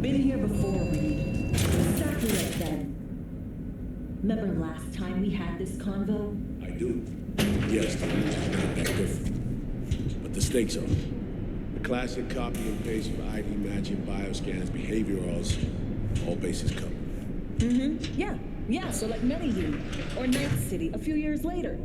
Been here before, Reed. Exactly like then. Remember last time we had this convo? I do. Yes, the answer's not that different. But the stakes are. The classic copy and paste for ID matching, bioscans, behaviorals, all bases covered. Yeah, so like Medellin or Night City a few years later.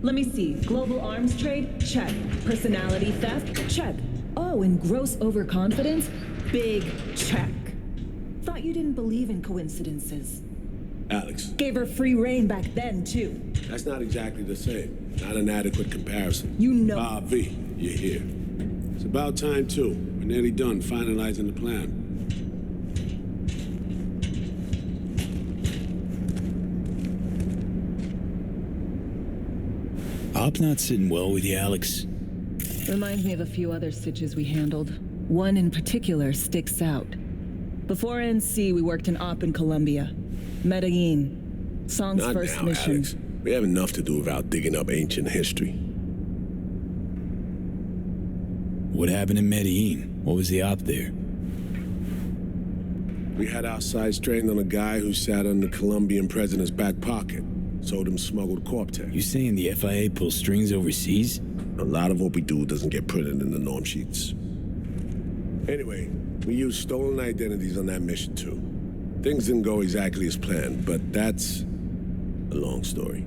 Let me see. Global arms trade? Check. Personality theft? Check. Oh, and gross overconfidence? Big check. Thought you didn't believe in coincidences. Alex. Gave her free reign back then, too. That's not exactly the same. Not an adequate comparison. You know. V, you're here. It's about time, too. We're nearly done finalizing the plan. Op not sitting well with you, Alex. Reminds me of a few other stitches we handled. One in particular sticks out. Before NC, we worked in Op in Colombia. Medellin. Song's Not first now, mission. Alex. We have enough to do without digging up ancient history. What happened in Medellin? What was the op there? We had our sights trained on a guy who sat on the Colombian president's back pocket. Sold him smuggled Corp-Tech. You saying the FIA pulls strings overseas? A lot of what we do doesn't get printed in the norm sheets. Anyway, we used stolen identities on that mission too. Things didn't go exactly as planned, but that's a long story.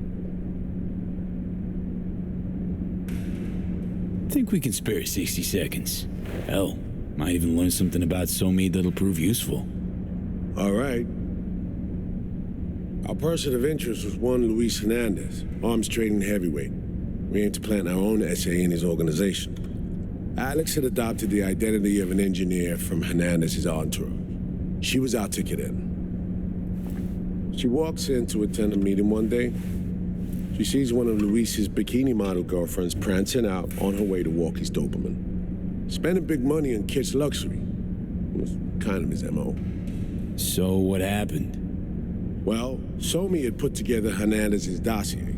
Think we can spare 60 seconds. Hell, might even learn something about Somi that'll prove useful. All right. Our person of interest was one Luis Hernandez, arms trading heavyweight. We aimed to plant our own SA in his organization. Alex had adopted the identity of an engineer from Hernandez's entourage. She was our ticket in. She walks in to attend a meeting one day. She sees one of Luis's bikini model girlfriends prancing out on her way to walk his Doberman. Spending big money on kitsch luxury. It was kind of his MO. So what happened? Well, Somi had put together Hernandez's dossier.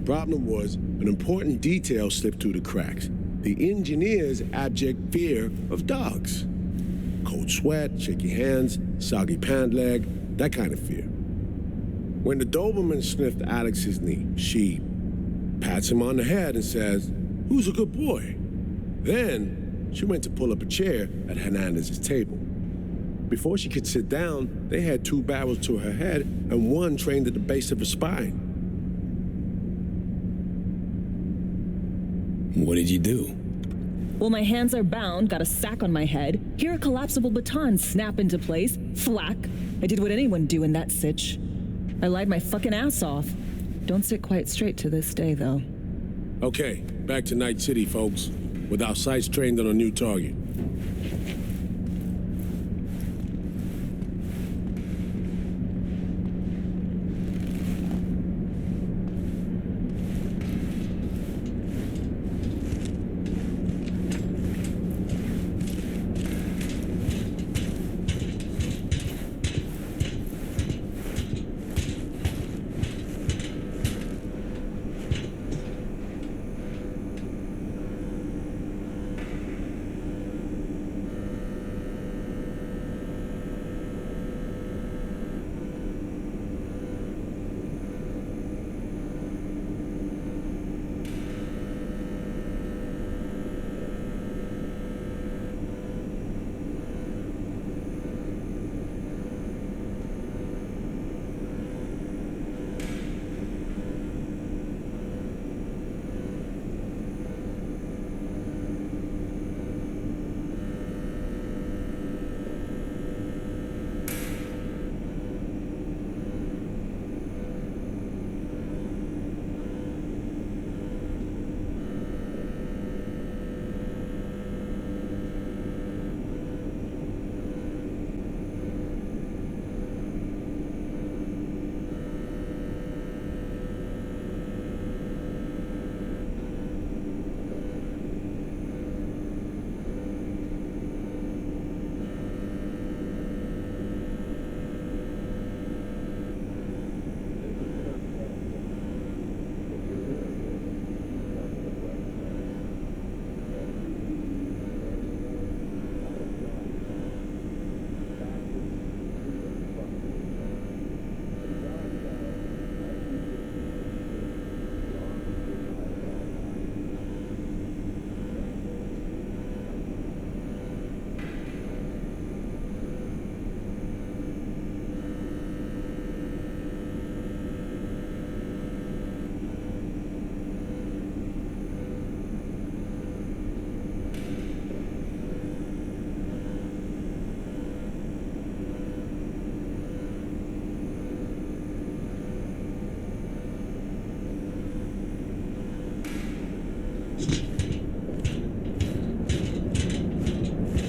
Problem was, an important detail slipped through the cracks. The engineer's abject fear of dogs. Cold sweat, shaky hands, soggy pant leg, that kind of fear. When the Doberman sniffed Alex's knee, she pats him on the head and says, "Who's a good boy?" Then she went to pull up a chair at Hernandez's table. Before she could sit down, they had two barrels to her head and one trained at the base of her spine. What did you do? Well, my hands are bound, got a sack on my head. Here a collapsible baton snap into place. Thwack. I did what anyone do in that sitch. I lied my fucking ass off. Don't sit quite straight to this day, though. Okay, back to Night City, folks. With our sights trained on a new target.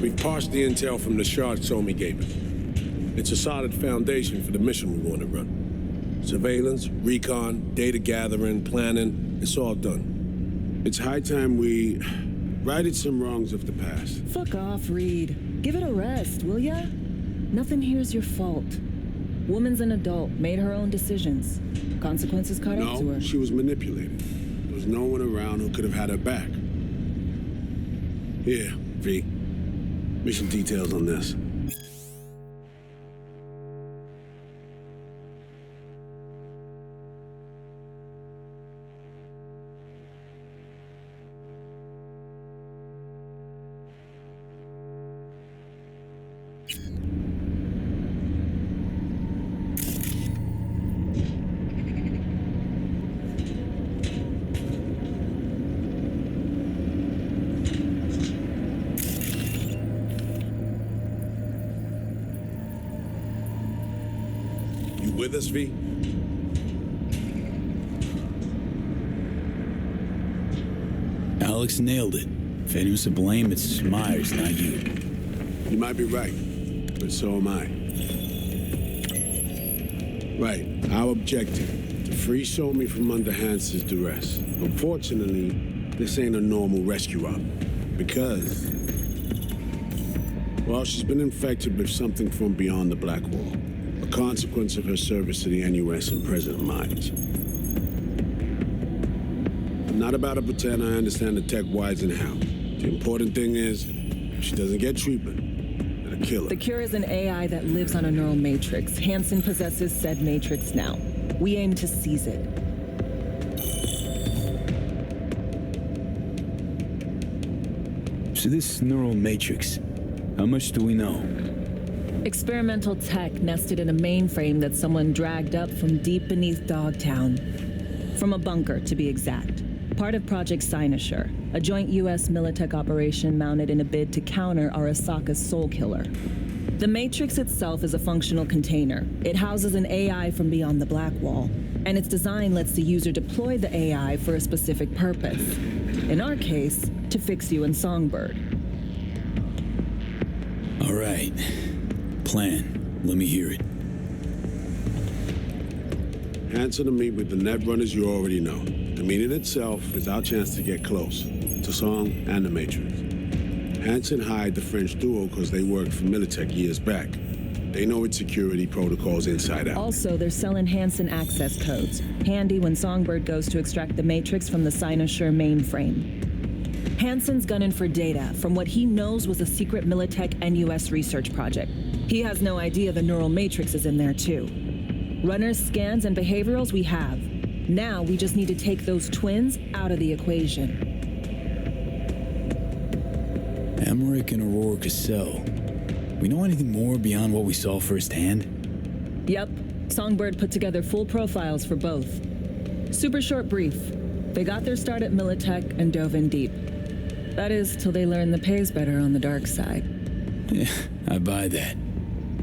We've parsed the intel from the shard Somi gave us. It's a solid foundation for the mission we want to run. Surveillance, recon, data gathering, planning, it's all done. It's high time we righted some wrongs of the past. Fuck off, Reed. Give it a rest, will ya? Nothing here's your fault. Woman's an adult, made her own decisions. Consequences caught up to her. No, she was manipulated. There was no one around who could have had her back. Here, V. Mission details on this. With us, V? Alex nailed it. If anyone's to blame, it's Myers, not you. You might be right, but so am I. Right, our objective, to free Somi from under Hans's duress. Unfortunately, this ain't a normal rescue op, because, well, she's been infected with something from beyond the Black Wall. A consequence of her service to the NUS and President Myers. I'm not about to pretend I understand the tech whys and how. The important thing is, if she doesn't get treatment, it'll kill her. The cure is an AI that lives on a neural matrix. Hansen possesses said matrix now. We aim to seize it. So this neural matrix, how much do we know? Experimental tech nested in a mainframe that someone dragged up from deep beneath Dogtown. From a bunker, to be exact. Part of Project Cynosure, a joint U.S. Militech operation mounted in a bid to counter Arasaka's soul killer. The Matrix itself is a functional container. It houses an AI from beyond the Black Wall, and its design lets the user deploy the AI for a specific purpose. In our case, to fix you in Songbird. All right. Plan. Let me hear it. Hansen to meet with the net runners you already know. The meeting itself is our chance to get close to Song and the Matrix. Hansen hired the French duo because they worked for Militech years back. They know its security protocols inside out. Also, they're selling Hansen access codes. Handy when Songbird goes to extract the Matrix from the Cynosure mainframe. Hansen's gunning for data from what he knows was a secret Militech NUS research project. He has no idea the neural matrix is in there too. Runners, scans, and behaviorals we have. Now we just need to take those twins out of the equation. Emmerich and Aurora Cassell. We know anything more beyond what we saw firsthand? Yep. Songbird put together full profiles for both. Super short brief. They got their start at Militech and dove in deep. That is, till they learned the pay's better on the dark side. Yeah, I buy that.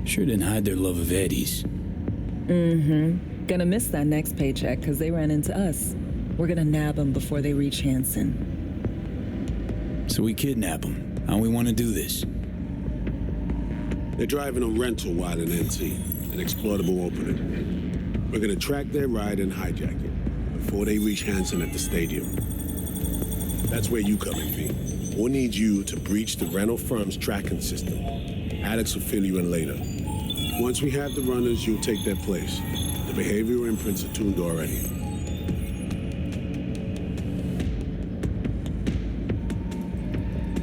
Sure didn't hide their love of Eddie's. Mm-hmm. Gonna miss that next paycheck because they ran into us. We're gonna nab them before they reach Hansen. So we kidnap them. How we want to do this? They're driving a rental while in NC, an exploitable opening. We're gonna track their ride and hijack it before they reach Hansen at the stadium. That's where you come in, V. We'll need you to breach the rental firm's tracking system. Alex will fill you in later. Once we have the runners, you'll take their place. The behavioral imprints are tuned already.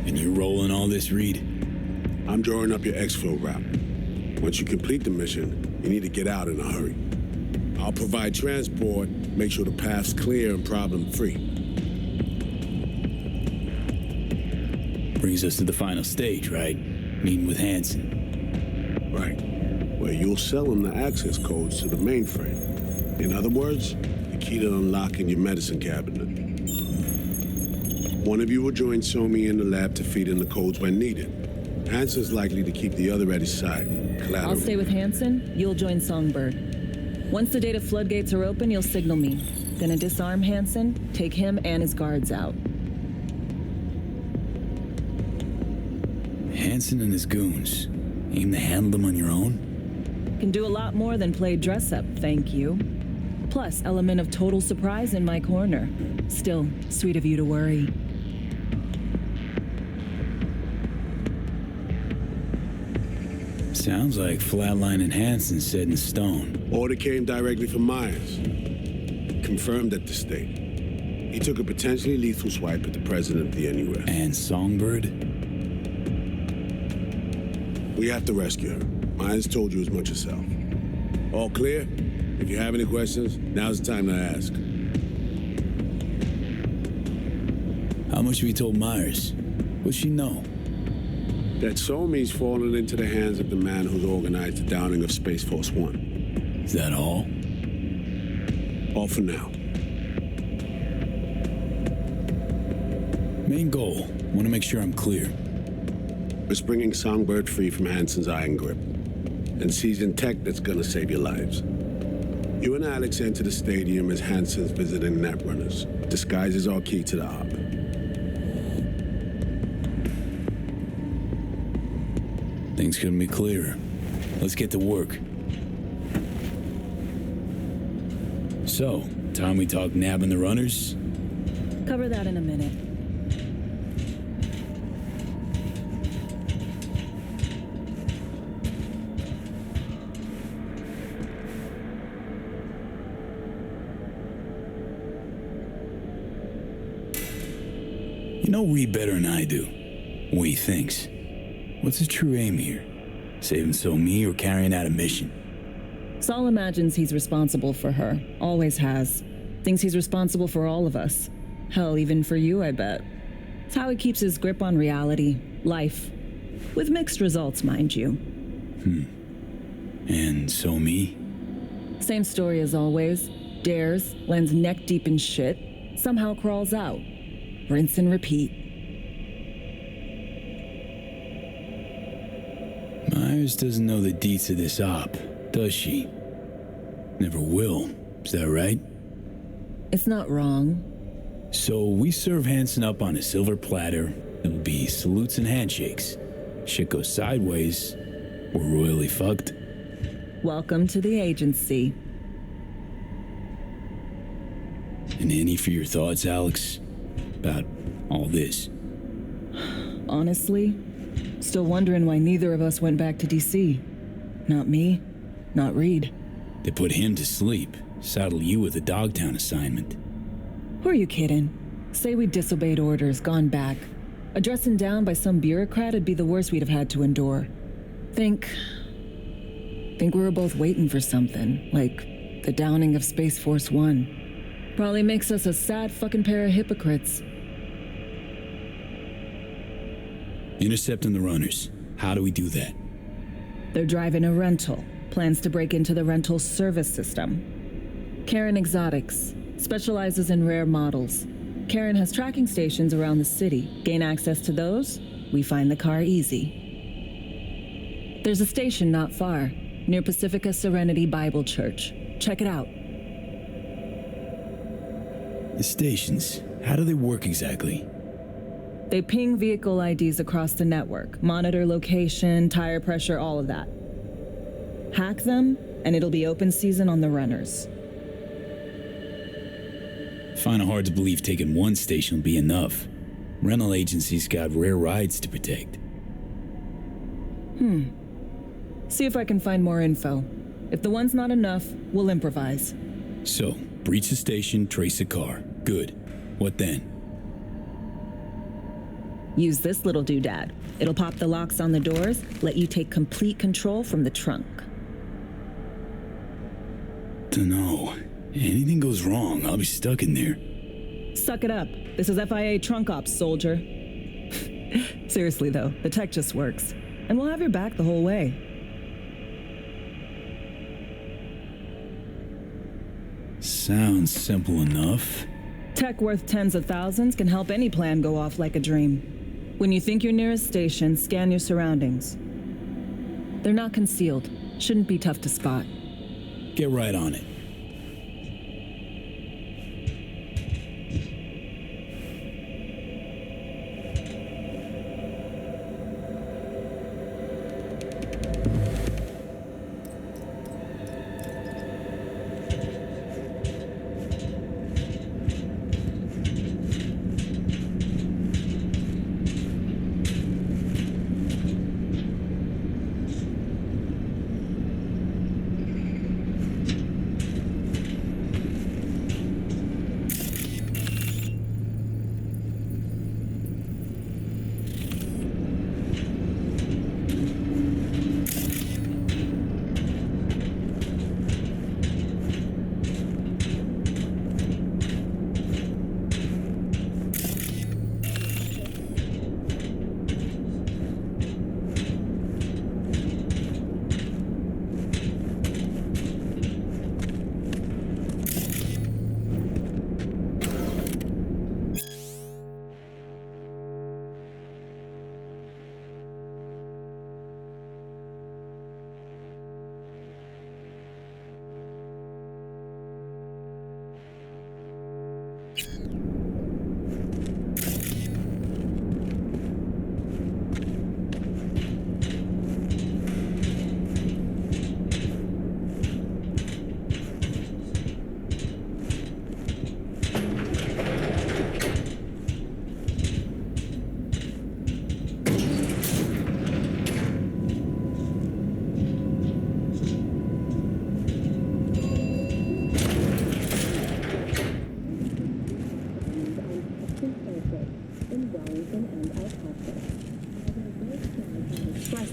And you're rolling all this, Reed? I'm drawing up your exfil route. Once you complete the mission, you need to get out in a hurry. I'll provide transport, make sure the path's clear and problem-free. Brings us to the final stage, right? Meeting with Hansen. Right. Where you'll sell them the access codes to the mainframe. In other words, the key to unlocking your medicine cabinet. One of you will join Somi in the lab to feed in the codes when needed. Hansen's likely to keep the other at his side. Collateral. I'll stay with Hansen, you'll join Songbird. Once the data floodgates are open, you'll signal me. Gonna disarm Hansen, take him and his guards out. Hansen and his goons. Aim to handle them on your own? Can do a lot more than play dress up, thank you. Plus, element of total surprise in my corner. Still, sweet of you to worry. Sounds like Flatline and Hansen set in stone. Order came directly from Myers. Confirmed at the state. He took a potentially lethal swipe at the president of the NUS. And Songbird? We have to rescue her. Myers told you as much herself. All clear? If you have any questions, now's the time to ask. How much have you told Myers? What's she know? That Somi's fallen into the hands of the man who's organized the downing of Space Force One. Is that all? All for now. Main goal. Want to make sure I'm clear. We're bringing Songbird free from Hansen's iron grip and seizing tech that's gonna save your lives. You and Alex enter the stadium as Hansen's visiting netrunners. Disguise is our key to the op. Things couldn't be clearer. Let's get to work. So, time we talk nabbing the runners? Cover that in a minute. You know Reed better than I do. What he thinks. What's his true aim here? Saving me or carrying out a mission? Saul imagines he's responsible for her. Always has. Thinks he's responsible for all of us. Hell, even for you, I bet. It's how he keeps his grip on reality. Life. With mixed results, mind you. And me? Same story as always. Dares, lands neck deep in shit, somehow crawls out. Rinse and repeat. Myers doesn't know the deets of this op, does she? Never will. Is that right? It's not wrong. So we serve Hansen up on a silver platter. It'll be salutes and handshakes. Shit goes sideways, we're royally fucked. Welcome to the agency. And any for your thoughts, Alex? About all this? Honestly, still wondering why neither of us went back to DC. Not me, not Reed. They put him to sleep, saddle you with a Dogtown assignment. Who are you kidding? Say we disobeyed orders, gone back. Addressing down by some bureaucrat would be the worst we'd have had to endure. Think we were both waiting for something, like the downing of Space Force One. Probably makes us a sad fucking pair of hypocrites. Intercepting the runners. How do we do that? They're driving a rental. Plans to break into the rental service system. Karen Exotics. Specializes in rare models. Karen has tracking stations around the city. Gain access to those, we find the car easy. There's a station not far, near Pacifica Serenity Bible Church. Check it out. The stations, how do they work exactly? They ping vehicle IDs across the network, monitor location, tire pressure, all of that. Hack them, and it'll be open season on the runners. Find it hard to believe taking one station will be enough. Rental agencies got rare rides to protect. See if I can find more info. If the one's not enough, we'll improvise. So, breach the station, trace the car. Good. What then? Use this little doodad. It'll pop the locks on the doors, let you take complete control from the trunk. Dunno. Anything goes wrong, I'll be stuck in there. Suck it up. This is FIA trunk ops, soldier. Seriously though, the tech just works. And we'll have your back the whole way. Sounds simple enough. Tech worth tens of thousands can help any plan go off like a dream. When you think you're near a station, scan your surroundings. They're not concealed. Shouldn't be tough to spot. Get right on it.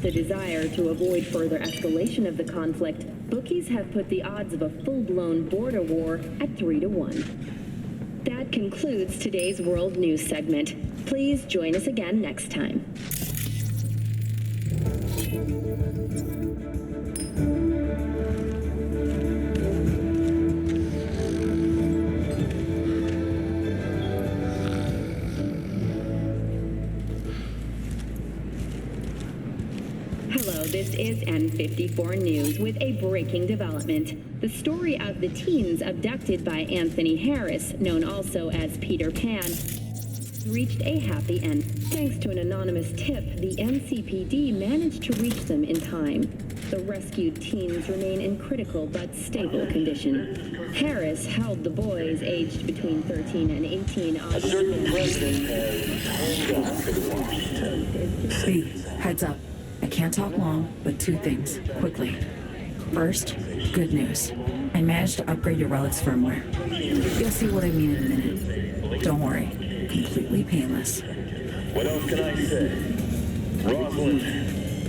a desire to avoid further escalation of the conflict, bookies have put the odds of a full-blown border war at 3-1. That concludes today's World News segment. Please join us again next time. Hello, this is N54 News with a breaking development. The story of the teens abducted by Anthony Harris, known also as Peter Pan, reached a happy end. Thanks to an anonymous tip, the NCPD managed to reach them in time. The rescued teens remain in critical but stable condition. Harris held the boys aged between 13 and 18 on... A certain president has... B, heads up. I can't talk long, but two things, quickly. First, good news. I managed to upgrade your relic's firmware. You'll see what I mean in a minute. Don't worry, completely painless. What else can I say? Rosalind.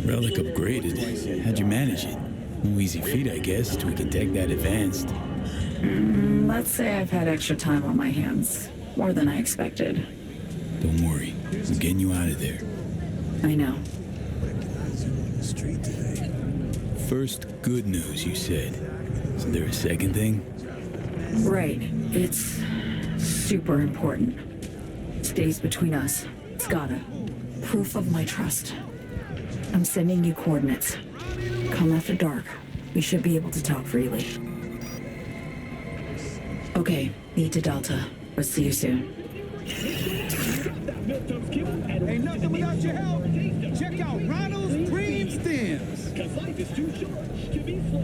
Relic upgraded. How'd you manage it? No easy feat, I guess, to a tech that advanced. Let's say I've had extra time on my hands. More than I expected. Don't worry, I'm getting you out of there. I know. First, good news, you said. Is there a second thing? Right. It's super important. Stays between us. It's gotta. Proof of my trust. I'm sending you coordinates. Come after dark. We should be able to talk freely. Okay, need to Delta. But see you soon. Ain't nothing without your help. Check out Ronald's Dream Stems. Cause life is too short to be slow.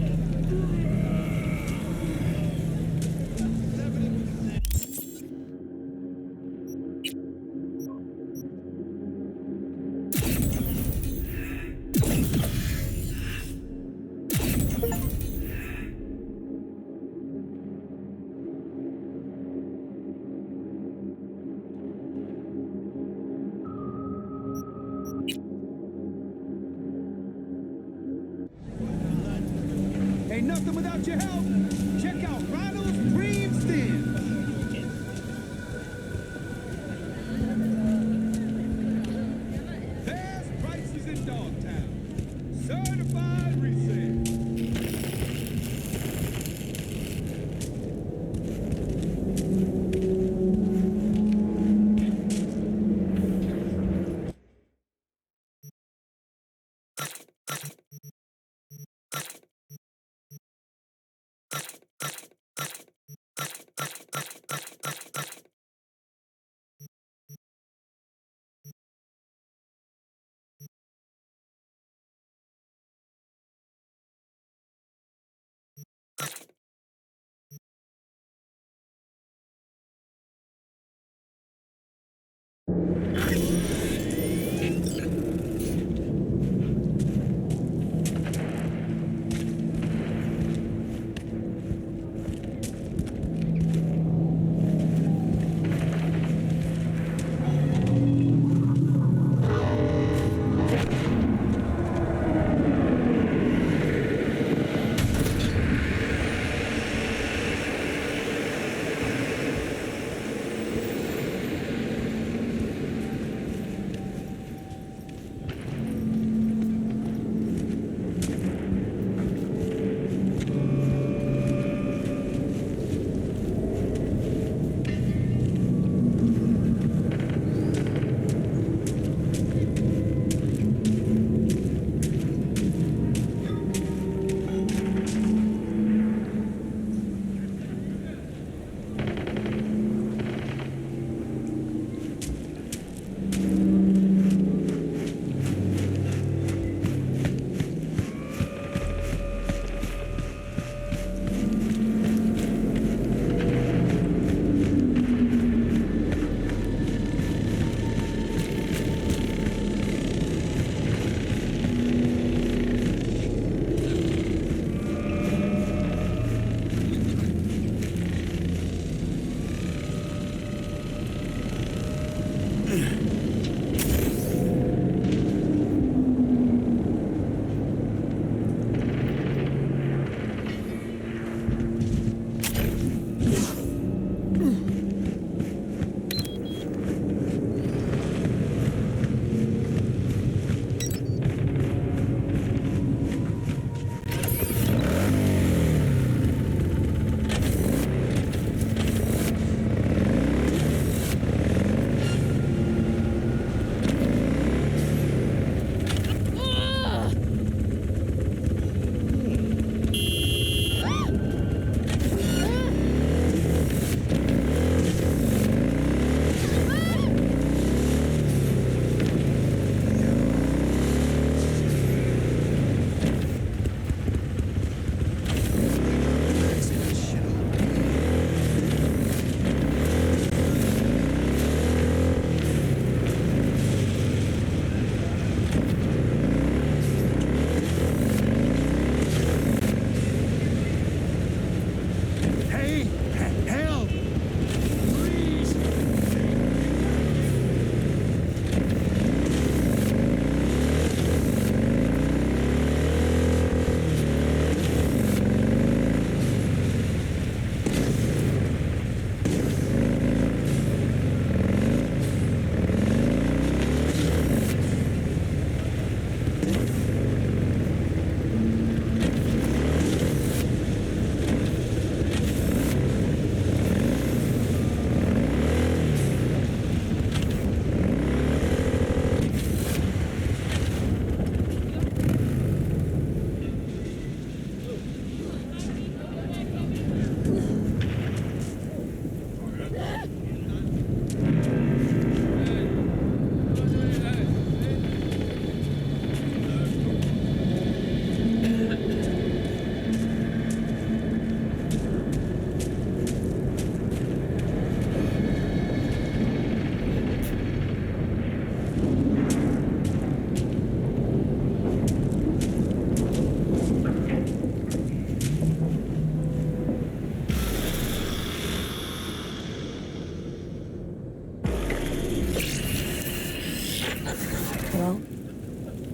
Ain't nothing without your help. Check out Ronald's Dream Stems. Best prices in Dogtown. Certified resale.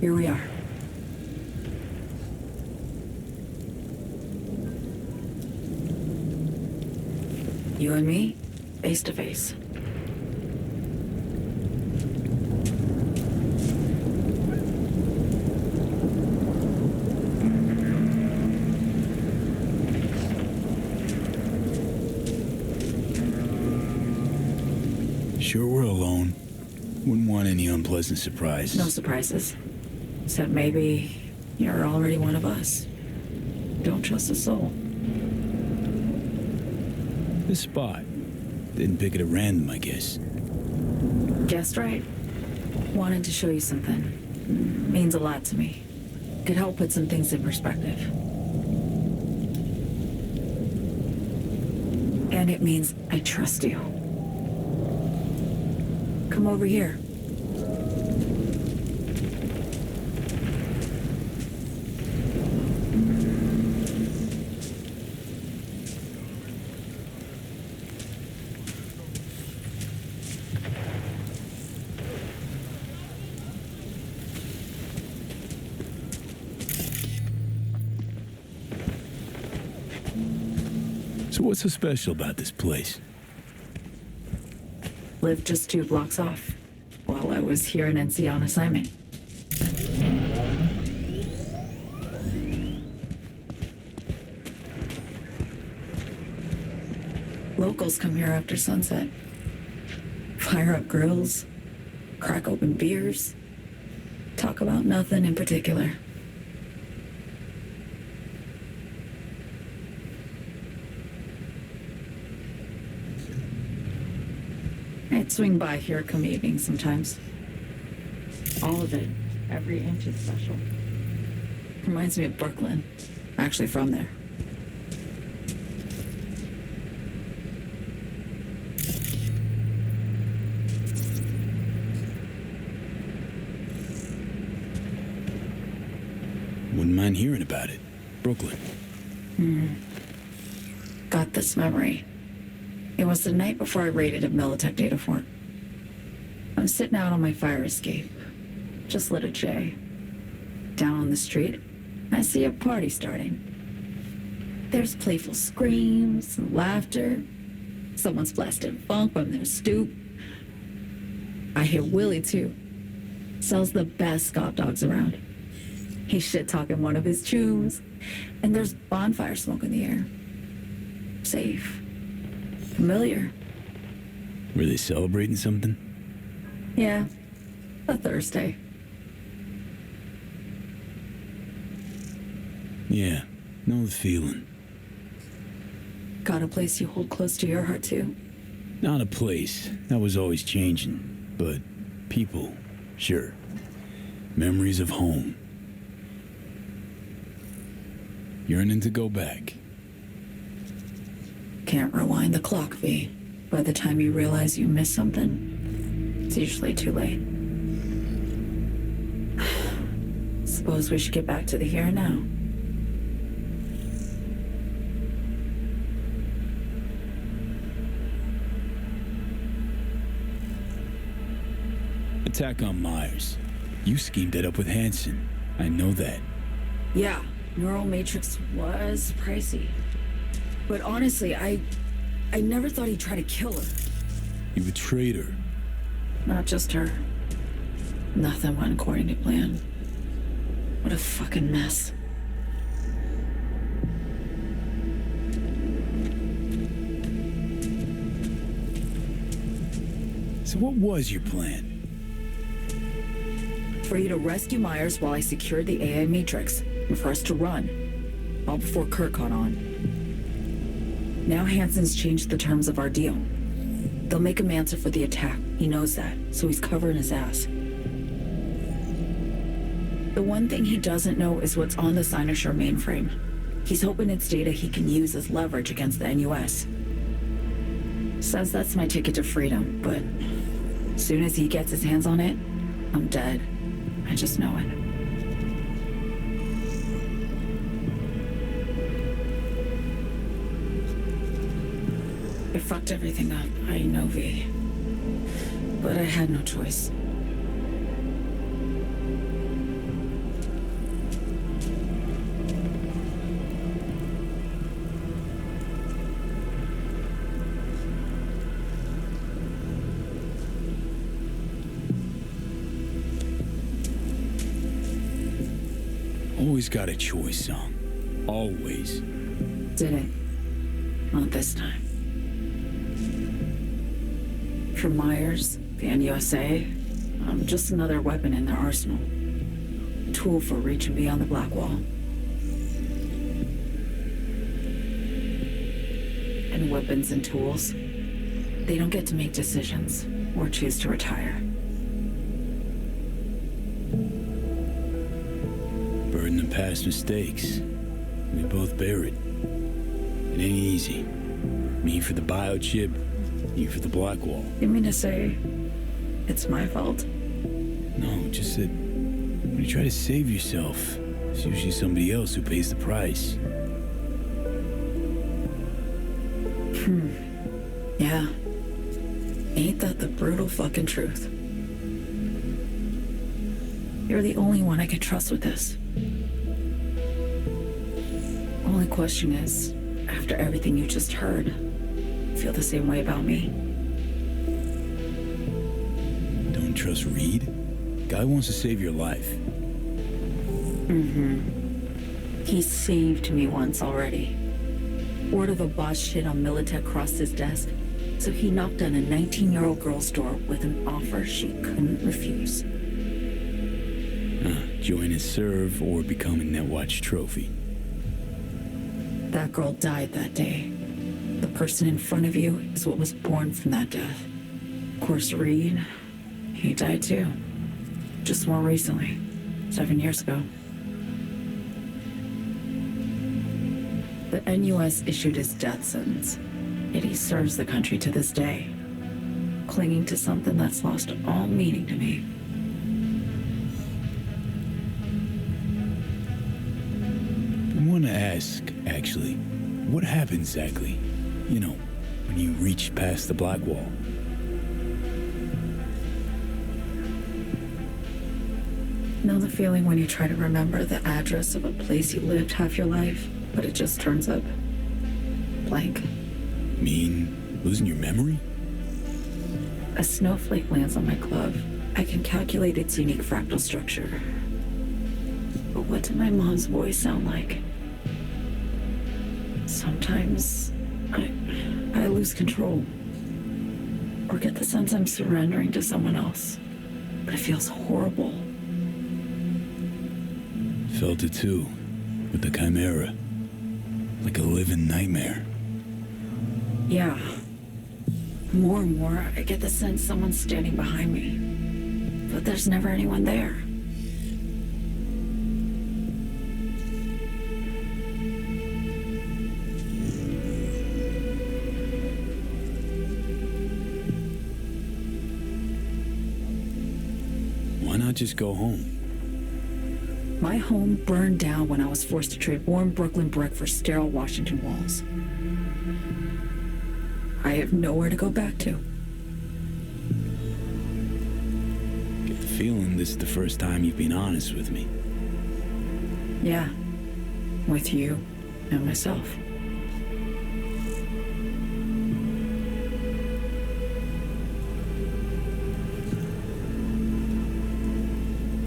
Here we are. You and me, face to face. Sure we're alone. Wouldn't want any unpleasant surprises. No surprises. Except maybe you're already one of us. Don't trust a soul. This spot. Didn't pick it at random, I guess. Guessed right. Wanted to show you something. Means a lot to me. Could help put some things in perspective. And it means I trust you. Come over here. So what's so special about this place? Lived just 2 blocks off while I was here in NC on assignment. Locals come here after sunset. Fire up grills, crack open beers, talk about nothing in particular. I'd swing by here come evening sometimes. All of it, every inch is special. Reminds me of Brooklyn. Actually from there. Wouldn't mind hearing about it. Brooklyn. Got this memory. It was the night before I raided a Militech data fort. I'm sitting out on my fire escape. Just lit a J. Down on the street, I see a party starting. There's playful screams and laughter. Someone's blasting funk from their stoop. I hear Willie, too. Sells the best Scott dogs around. He's shit-talking one of his chews. And there's bonfire smoke in the air. Safe. Familiar. Were they celebrating something? Yeah. A Thursday. Yeah, know the feeling. Got a place you hold close to your heart, too? Not a place. That was always changing. But people, sure. Memories of home. Yearning to go back. Can't rewind the clock, V. By the time you realize you missed something, it's usually too late. Suppose we should get back to the here and now. Attack on Myers. You schemed it up with Hansen. I know that. Yeah, Neural Matrix was pricey. But honestly, I never thought he'd try to kill her. You betrayed her. Not just her. Nothing went according to plan. What a fucking mess. So what was your plan? For you to rescue Myers while I secured the AI Matrix, and for us to run. All before Kurt caught on. Now Hansen's changed the terms of our deal. They'll make him answer for the attack. He knows that, so he's covering his ass. The one thing he doesn't know is what's on the Cynosure mainframe. He's hoping it's data he can use as leverage against the NUS. Says that's my ticket to freedom, but as soon as he gets his hands on it, I'm dead. I just know it. It fucked everything up, I know, V. But I had no choice. always got a choice, son. Always. Didn't. Not this time. For Myers, the NUSA, I'm just another weapon in their arsenal. A tool for reaching beyond the black wall. And weapons and tools, they don't get to make decisions or choose to retire. Burden of past mistakes. We both bear it. It ain't easy. Me for the biochip, you for the black wall. You mean to say it's my fault? No, just that when you try to save yourself, it's usually somebody else who pays the price. Yeah. Ain't that the brutal fucking truth? You're the only one I can trust with this. Only question is, after everything you just heard, feel the same way about me? Don't trust Reed? Guy wants to save your life. He saved me once already. Word of a boss shit on Militech crossed his desk, so he knocked on a 19-year-old girl's door with an offer she couldn't refuse. Join his serve or become a Netwatch trophy. That girl died that day. The person in front of you is what was born from that death. Of course, Reed, he died too. Just more recently, 7 years ago. The NUS issued his death sentence, yet he serves the country to this day, clinging to something that's lost all meaning to me. I want to ask, actually, what happened exactly? You know, when you reached past the black wall. Know the feeling when you try to remember the address of a place you lived half your life, but it just turns up blank? Mean losing your memory? A snowflake lands on my glove. I can calculate its unique fractal structure. But what did my mom's voice sound like? Sometimes I lose control. Or get the sense I'm surrendering to someone else. But it feels horrible. Felt it too, with the Chimera. Like a living nightmare. Yeah. More and more, I get the sense someone's standing behind me. But there's never anyone there. Why not just go home? My home burned down when I was forced to trade warm Brooklyn brick for sterile Washington walls. I have nowhere to go back to. Get the feeling this is the first time you've been honest with me. Yeah. With you and myself.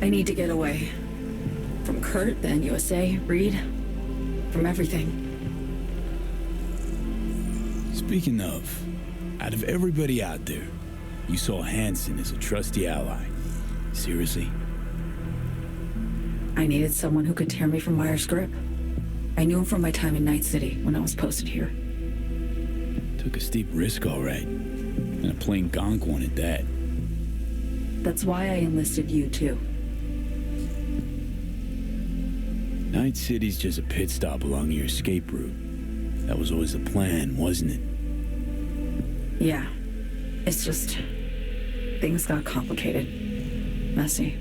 I need to get away. From Kurt, the NUSA, Reed, from everything. Speaking of, out of everybody out there, you saw Hansen as a trusty ally. Seriously? I needed someone who could tear me from Myers' grip. I knew him from my time in Night City when I was posted here. Took a steep risk, all right. And a plain gonk one at that. That's why I enlisted you, too. Night City's just a pit stop along your escape route. That was always the plan, wasn't it? Yeah. It's just... things got complicated. Messy.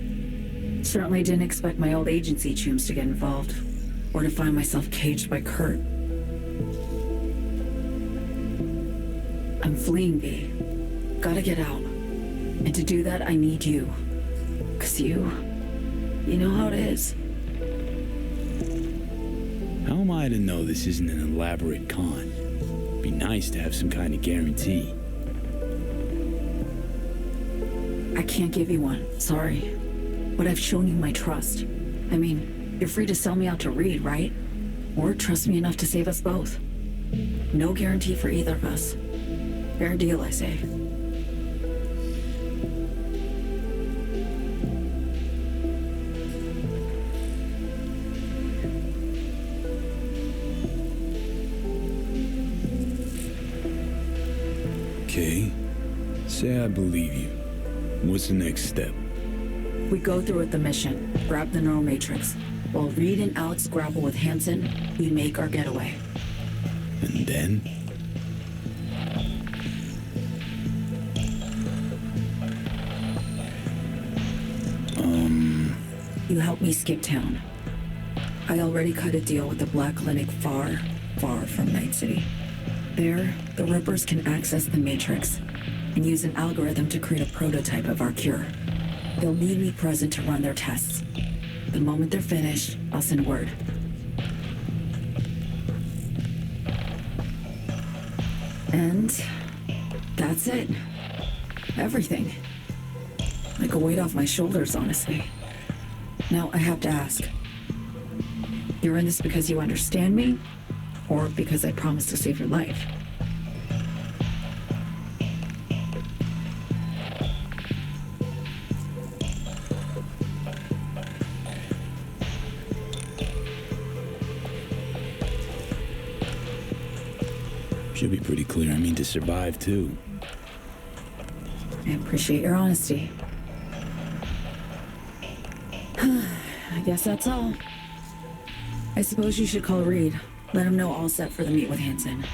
Certainly didn't expect my old agency chooms to get involved. Or to find myself caged by Kurt. I'm fleeing, V. Gotta get out. And to do that, I need you. 'Cause you know how it is. How am I to know this isn't an elaborate con? Be nice to have some kind of guarantee. I can't give you one, sorry. But I've shown you my trust. I mean, You're free to sell me out to Reed, right? Or trust me enough to save us both. No guarantee for either of us. Fair deal, I say. Okay. Say I believe you. What's the next step? We go through with the mission, grab the neural matrix. While Reed and Alex grapple with Hansen, we make our getaway. And then? You help me skip town. I already cut a deal with the Black Clinic far, far from Night City. There, the Rippers can access the Matrix and use an algorithm to create a prototype of our cure. They'll need me present to run their tests. The moment they're finished, I'll send word. And that's it. Everything. Like a weight off my shoulders, honestly. Now, I have to ask. You're in this because you understand me? Or because I promised to save your life? Should be pretty clear. I mean to survive, too. I appreciate your honesty. I guess that's all. I suppose you should call Reed. Let him know all set for the meet with Hansen.